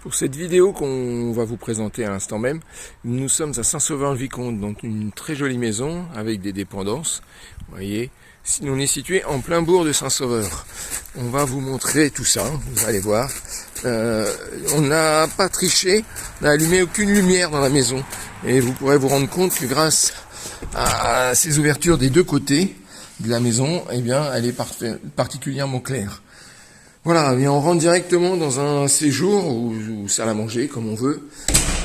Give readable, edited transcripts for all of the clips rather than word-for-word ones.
Pour cette vidéo qu'on va vous présenter à l'instant même, nous sommes à Saint-Sauveur-le-Vicomte, dans une très jolie maison avec des dépendances. Vous voyez, on est situé en plein bourg de Saint-Sauveur. On va vous montrer tout ça, vous allez voir. On n'a pas triché, on n'a allumé aucune lumière dans la maison. Et vous pourrez vous rendre compte que grâce à ces ouvertures des deux côtés de la maison, eh bien, elle est particulièrement claire. Voilà, on rentre directement dans un séjour ou salle à manger, comme on veut,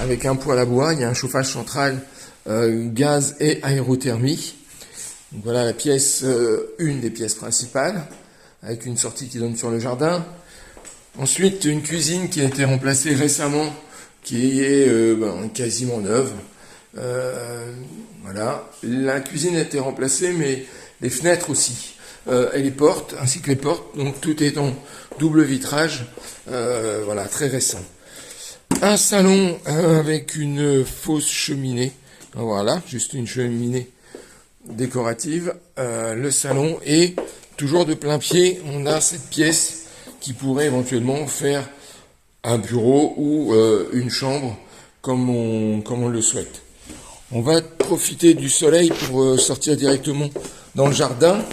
avec un poêle à bois. Il y a un chauffage central, gaz et aérothermie. Donc voilà la pièce, une des pièces principales, avec une sortie qui donne sur le jardin. Ensuite, une cuisine qui a été remplacée récemment, qui est quasiment neuve. Voilà, la cuisine a été remplacée, mais les fenêtres aussi. Et les portes, ainsi que les portes, donc tout est en double vitrage, voilà, très récent. Un salon avec une fausse cheminée, voilà, juste une cheminée décorative, le salon, et toujours de plein pied, on a cette pièce qui pourrait éventuellement faire un bureau ou une chambre, comme on le souhaite. On va profiter du soleil pour sortir directement dans le jardin.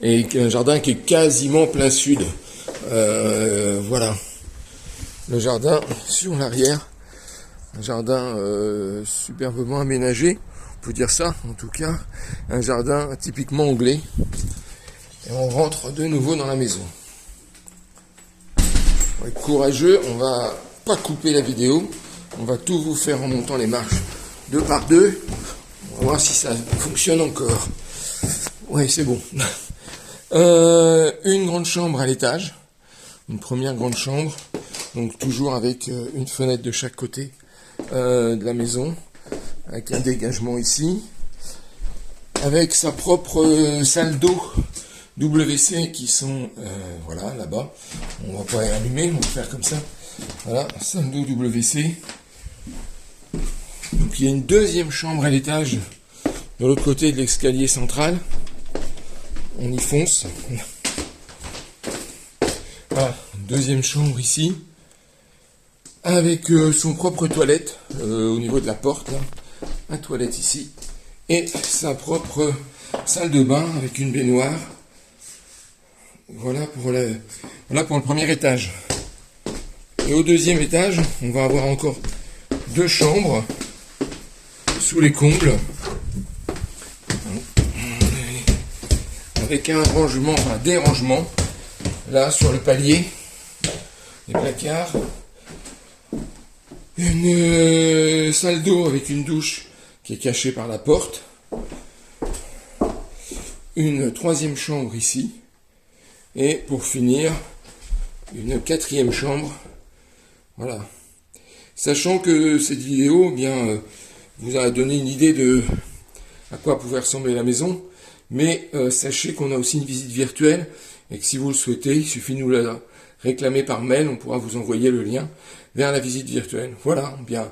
Et un jardin qui est quasiment plein sud. Voilà. Le jardin sur l'arrière. Un jardin superbement aménagé. On peut dire ça, en tout cas. Un jardin typiquement anglais. Et on rentre de nouveau dans la maison. On va être courageux. On va pas couper la vidéo. On va tout vous faire en montant les marches deux par deux. On va voir si ça fonctionne encore. Oui, c'est bon. Une grande chambre à l'étage, une première grande chambre, donc toujours avec une fenêtre de chaque côté de la maison, avec un dégagement ici, avec sa propre salle d'eau WC qui sont voilà là-bas. On va pas les allumer, on va faire comme ça. Voilà, salle d'eau WC. Donc il y a une deuxième chambre à l'étage de l'autre côté de l'escalier central. On y fonce. Voilà, deuxième chambre ici, avec son propre toilette au niveau de la porte, là. La toilette ici, et sa propre salle de bain avec une baignoire. Voilà pour le premier étage. Et au deuxième étage, on va avoir encore deux chambres sous les combles. Avec un rangement, enfin des rangements, là sur le palier, des placards, une salle d'eau avec une douche qui est cachée par la porte, une troisième chambre ici, et pour finir, une quatrième chambre, voilà. Sachant que cette vidéo, vous a donné une idée de à quoi pouvait ressembler la maison. Mais sachez qu'on a aussi une visite virtuelle et que si vous le souhaitez, il suffit de nous la réclamer par mail, on pourra vous envoyer le lien vers la visite virtuelle. Voilà, bien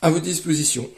à votre disposition.